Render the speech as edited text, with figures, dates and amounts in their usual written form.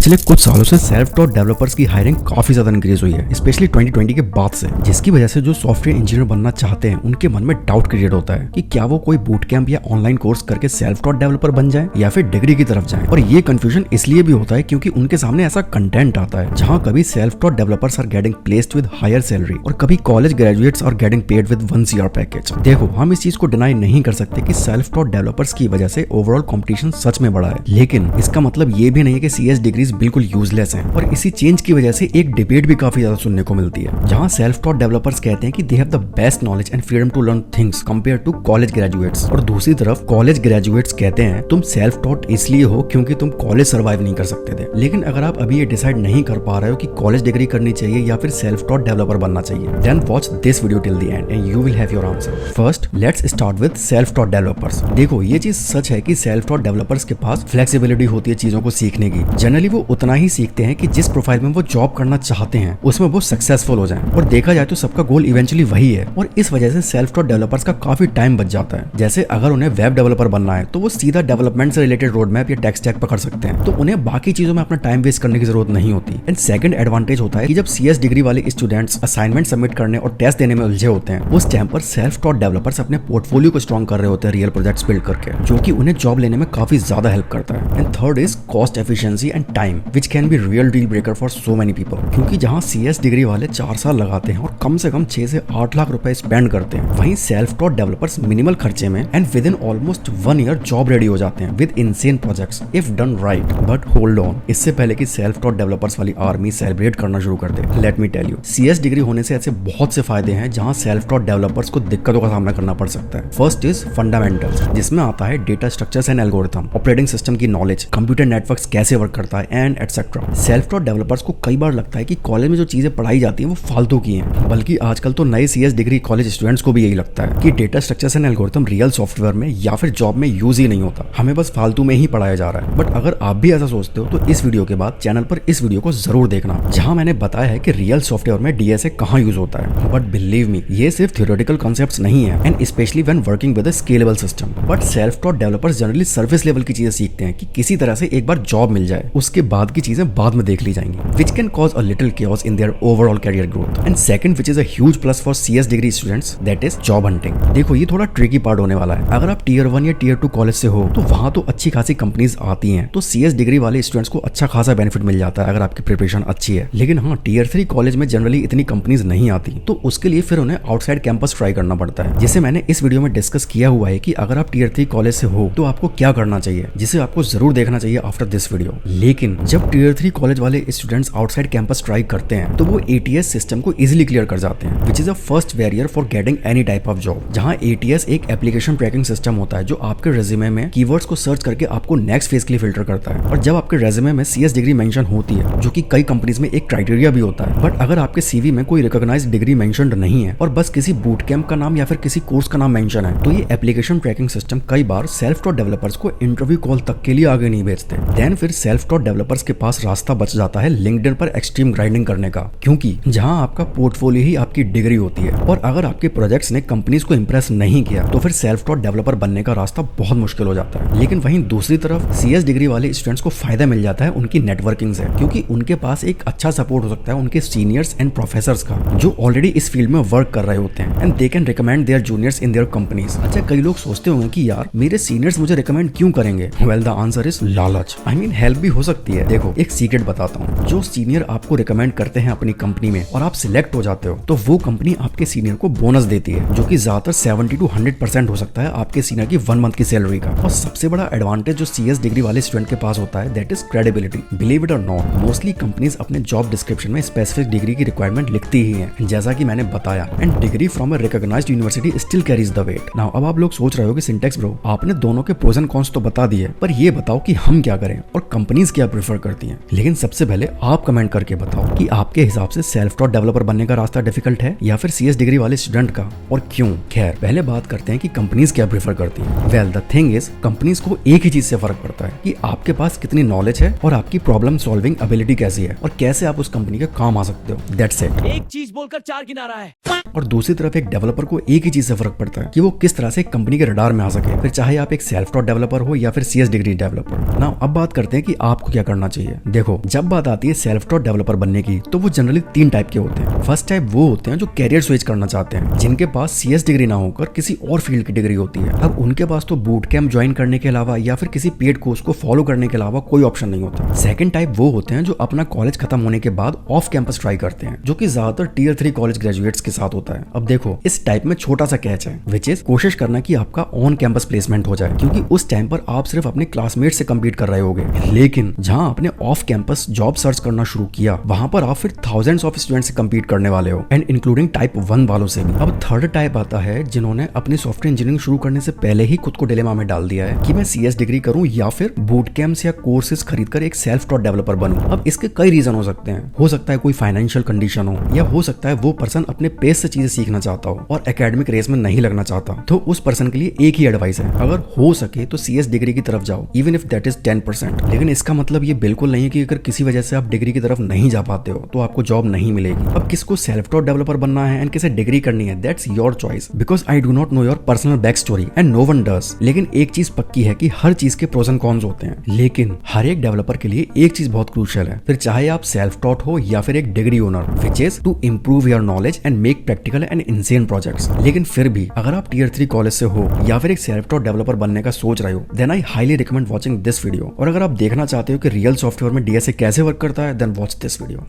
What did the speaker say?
पिछले कुछ सालों से सेल्फ टॉट डेवलपर्स की हायरिंग काफी ज्यादा इंक्रीज हुई है, स्पेशली 2020 के बाद से, जिसकी वजह से जो सॉफ्टवेयर इंजीनियर बनना चाहते हैं उनके मन में डाउट क्रिएट होता है कि क्या वो कोई बूट कैंप या ऑनलाइन कोर्स करके सेल्फ टॉट डेवलपर बन जाए या फिर डिग्री की तरफ जाए। और ये कंफ्यूजन इसलिए भी होता है क्योंकि उनके सामने ऐसा कंटेंट आता है जहाँ कभी self taught developers are getting placed with higher salary और कभी college graduates are getting paid with 1 CR package. देखो, हम इस चीज को डिनाई नहीं कर सकते कि सेल्फ टॉट डेवलपर्स की वजह से ओवरऑल कंपटीशन सच में बढ़ा है, लेकिन इसका मतलब ये भी नहीं है कि CS डिग्रीज बिल्कुल यूजलेस हैं। और इसी चेंज की वजह से एक डिबेट भी काफी ज्यादा सुनने को मिलती है जहां सेल्फ टॉट डेवलपर्स कहते हैं कि they have the best knowledge and freedom to learn things compare to college graduates, और दूसरी तरफ कॉलेज ग्रेजुएट्स कहते हैं तुम सेल्फ टॉट इसलिए हो क्योंकि तुम कॉलेज सर्वाइव नहीं कर सकते थे। लेकिन अगर आप अभी ये डिसाइड नहीं कर पा रहे हो कि कॉलेज डिग्री करनी चाहिए या फिर सेल्फ टॉट डेवलपर बनना चाहिए, then watch this video till the end and you will have your answer. First, let's start with self taught developers. देखो, ये चीज सच है कि सेल्फ टॉट डेवलपर्स के पास फ्लेक्सिबिलिटी होती है चीजों को सीखने की। जनरली वो उतना ही सीखते हैं कि जिस प्रोफाइल में वो जॉब करना चाहते हैं उसमें वो सक्सेसफुल हो जाएं। और देखा जाए तो सबका गोल इवेंचुअली वही है, और इस वजह से सेल्फ टॉट डेवलपर्स का काफी टाइम बच जाता है। जैसे अगर उन्हें वेब डेवलपर बनना है तो वो सीधा डेवलपमेंट से रिलेटेड रोड मैप या टेक स्टैक पकड़ सकते हैं, तो उन्हें बाकी चीजों में अपना टाइम वेस्ट करने की जरूरत नहीं होती। एंड सेकंड एडवांटेज होता है कि जब CS डिग्री वाले स्टूडेंट्स असाइनमेंट सबमिट करने और टेस्ट देने में उलझे होते हैं, उस टाइम पर सेल्फ टॉट डेवलपर्स अपने पोर्टफोलियो को स्ट्रॉन्ग कर रहे होते हैं रियल प्रोजेक्ट्स बिल्ड करके, जो कि उन्हें जॉब लेने में काफी ज्यादा हेल्प करता है। And third is cost efficiency and time, which can be real deal breaker for so many people. क्योंकि जहां CS डिग्री वाले 4 साल लगाते हैं और कम से कम 6 से 8 लाख रुपए स्पेंड करते हैं, वहीं सेल्फ टॉट डेवलपर्स मिनिमल खर्चे में and with in almost 1 year job ready हो जाते हैं with insane projects if done right. But hold on, इससे पहले कि सेल्फ टॉट डेवलपर्स वाली आर्मी सेलिब्रेट करना शुरू कर दे, let me tell you, CS degree होने से ऐसे बहुत से फायदे हैं जहां सेल्फ टॉट डेवलपर्स को दिक्कतों का सामना करना पड़ सकता है। फर्स्ट इज फंडामेंटल्स, जिसमें आता है data structures and algorithm, operating system की नॉलेज, कंप्यूटर नेटवर्क्स कैसे वर्क करता है and etcetera. Self taught developers को कई बार लगता है कि कॉलेज में जो चीजें पढ़ाई जाती हैं वो फालतू की हैं, बल्कि आजकल तो नए CS डिग्री कॉलेज स्टूडेंट्स को भी यही लगता है कि data structures and algorithm real software में या फिर जॉब में यूज ही नहीं होता, हमें बस फालतू में ही पढ़ाया जा रहा है। बट अगर आप भी ऐसा सोचते हो तो इस वीडियो के बाद चैनल पर इस वीडियो को जरूर देखना, जहां मैंने बताया है कि रियल सॉफ्टवेयर में DSA कहां यूज होता है। बट बिलीव मी, ये सिर्फ थ्योरेटिकल कॉन्सेप्ट्स नहीं है, and specially when working with a scalable system. But self taught developers generally service level की चीजें सीखते हैं कि किसी तरह से एक बार जॉब मिल जाए, उसके बाद की चीजें बाद में देख ली जाएंगी, which can cause a little chaos in their overall career growth. And second, which is a huge plus for CS degree students, that is job hunting. देखो, ये थोड़ा ट्रिकी पार्ट होने वाला है। अगर आप Tier 1 या Tier 2 कॉलेज से हो तो वहां तो अच्छी खासी कंपनीज आती हैं, तो CS डिग्री वाले स्टूडेंट्स को अच्छा खासा बेनिफिट मिल जाता है अगर आपकी प्रिपरेशन अच्छी है। लेकिन हाँ, Tier 3 कॉलेज में जनरली इतनी कंपनीज नहीं आती, तो उसके लिए फिर उन्हें आउटसाइड कैंपस ट्राई करना पड़ता है, जिसे मैंने इस वीडियो में डिस्कस किया हुआ है कि अगर आप Tier 3 कॉलेज से हो तो आपको क्या करना चाहिए, जिसे आपको जरूर देखना चाहिए आफ्टर दिस वीडियो। लेकिन जब Tier 3 कॉलेज वाले स्टूडेंट्स आउटसाइड कैंपस ट्राई करते हैं तो वो ATS सिस्टम को इजीली क्लियर कर जाते हैं, which is a first barrier for getting any type of job. जहां ATS एक एप्लीकेशन ट्रैकिंग सिस्टम होता है जो आपके रेज्यूमे में कीवर्ड्स को सर्च करके आपको नेक्स्ट फेज के लिए फिल्टर करता है। और जब आपके रेज्यूमे में CS डिग्री मेंशन होती है, जो कि कई कंपनीज में एक क्राइटेरिया भी होता है, बट अगर आपके CV में कोई रिकॉग्नाइज्ड डिग्री मेंशन्ड नहीं है और बस किसी बूट कैंप का नाम या फिर किसी कोर्स का नाम मेंशन है, तो ये एप्लीकेशन ट्रैकिंग सिस्टम कई बार सेल्फ टॉट डेवलपर्स को इंटरव्यू कॉल तक के लिए आगे नहीं भेजते। देन फिर सेल्फ टॉट डेवलपर्स के पास रास्ता बच जाता है लिंक्डइन पर एक्सट्रीम ग्राइंडिंग करने का, क्योंकि जहां आपका पोर्टफोलियो ही आपकी डिग्री होती है, और अगर आपके प्रोजेक्ट्स ने कंपनीज को इंप्रेस नहीं किया तो फिर सेल्फ टॉट डेवलपर बनने का रास्ता बहुत मुश्किल हो जाता है। लेकिन वहीं दूसरी तरफ CS डिग्री वाले स्टूडेंट्स को फायदा मिल जाता है उनकी नेटवर्किंग से, क्योंकि उनके पास एक अच्छा सपोर्ट हो सकता है उनके सीनियर्स एंड प्रोफेसर्स का, जो ऑलरेडी इस फील्ड में वर्क कर रहे होते हैं, and they can recommend their juniors in their companies. अच्छा, कई लोग सोचते होंगे कि यार मेरे सीनियर्स मुझे रिकमेंड क्यों करेंगे? वेल, द आंसर इज लालच। आई मीन हेल्प भी हो सकती है। देखो, एक सीक्रेट बताता हूँ, जो सीनियर आपको रिकमेंड करते हैं अपनी कंपनी में और आप सिलेक्ट हो जाते हो, तो वो कंपनी आपके सीनियर को बोनस देती है, जो कि ज्यादातर 70 to 100% हो सकता है आपके सीनियर की 1 मंथ की सैलरी का। और सबसे बड़ा एडवांटेज जो CS डिग्री वाले स्टूडेंट के पास होता है, that is credibility. Believe it और नॉट, मोस्टली कंपनीज अपने जॉब डिस्क्रिप्शन में स्पेसिफिक डिग्री की रिक्वायरमेंट लिखती ही है, जैसा कि मैंने बताया, and degree from a recognised university still carries the weight. Now अब आप लोग सोच रहे हो कि सिंटेक्स ब्रो, आपने दोनों के प्रोज एंड कॉन्स तो बता दिए, पर ये बताओ कि हम क्या करें और कंपनीज क्या प्रेफर करती हैं। लेकिन सबसे पहले आप कमेंट करके बताओ कि आपके हिसाब से सेल्फ टॉट डेवलपर बनने का रास्ता डिफिकल्ट है या फिर CS डिग्री वाले स्टूडेंट का, और क्यों? खैर, पहले बात करते हैं कि कंपनीज क्या प्रेफर करती हैं। Well, the thing is, companies को एक ही चीज से फर्क पड़ता है कि आपके पास कितनी नॉलेज है और आपकी प्रॉब्लम सॉल्विंग एबिलिटी कैसी है और कैसे आप उस कंपनी के काम आ सकते हो। That's it. एक चीज बोलकर 4 गिना रहा है। और दूसरी तरफ एक डेवलपर को एक ही चीज से फर्क पड़ता है कि वो किस तरह से कंपनी के रडार में आ सके, फिर चाहे आप एक सेल्फ टॉट डेवलपर हो या फिर CS डिग्री डेवलपर। नाउ अब बात करते हैं कि आपको क्या करना चाहिए। देखो, जब बात आती है सेल्फ टॉट डेवलपर बनने की तो वो जनरली 3 टाइप के होते हैं। फर्स्ट टाइप वो होते हैं जो कैरियर स्विच करना चाहते हैं, जिनके पास CS डिग्री ना होकर किसी और फील्ड की डिग्री होती है। अब उनके पास तो बूट कैंप ज्वाइन करने के अलावा या फिर किसी पेड कोर्स को फॉलो करने के अलावा कोई ऑप्शन नहीं होता। सेकंड टाइप वो होते हैं जो अपना कॉलेज खत्म होने के बाद ऑफ कैंपस ट्राई करते हैं, जो कि ज्यादातर Tier 3 कॉलेज ग्रेजुएट्स के साथ होता है। अब देखो, इस टाइप में छोटा सा कैच है, विच इज कोशिश करना कि आपका ऑन कैंपस प्लेसमेंट हो जाए, क्योंकि उस टाइम पर आप सिर्फ अपने क्लासमेट से कम्पीट कर रहे होगे। लेकिन जहां आपने ऑफ कैंपस जॉब सर्च करना शुरू किया, वहां पर आप फिर थाउजेंड्स ऑफ स्टूडेंट से कम्पीट करने वाले हो, एंड इंक्लूडिंग टाइप 1 वालों से भी। अब थर्ड टाइप आता है जिन्होंने अपनी सॉफ्टवेयर इंजीनियरिंग शुरू करने से पहले ही खुद को डिलेमा में डाल दिया है कि मैं CS डिग्री करूं या फिर बूट कैंप्स या कोर्सेज खरीदकर एक सेल्फ टॉट डेवलपर बनूं। अब इसके कई रीजन हो सकते हैं। हो सकता है कोई फाइनेंशियल कंडीशन हो, या हो सकता है वो पर्सन अपने पेस से चीजें सीखना चाहता हो और एकेडमिक रेस में नहीं लगना चाहता। तो उस पर्सन के लिए एक ही एडवाइस है, अगर हो सके तो CS डिग्री की तरफ जाओ, इवन इफ दैट इज 10%। लेकिन इसका मतलब ये बिल्कुल नहीं है कि अगर किसी वजह से आप डिग्री की तरफ नहीं जा पाते हो तो आपको जॉब नहीं मिलेगी। अब किसको सेल्फ टॉट डेवलपर बनना है एंड किसे डिग्री करनी है, that's your choice, because I do not know your personal back story and no one does. लेकिन एक चीज पक्की है कि हर चीज के प्रोज एंड कॉन्स होते हैं, लेकिन हर एक डेवलपर के लिए एक चीज बहुत क्रूशियल है, फिर चाहे आप सेल्फ टॉट हो या फिर एक degree owner, which is to improve your knowledge and make practical and insane projects. लेकिन फिर भी अगर आप Tier 3 कॉलेज से हो या फिर एक सेल्फ टॉट डेवलपर बनने का सोच रहे हो, then I highly recommend watching this video. और अगर आप देखना चाहते हो कि रियल सॉफ्टवेयर में DSA कैसे वर्क करता है, देन वॉच दिस वीडियो।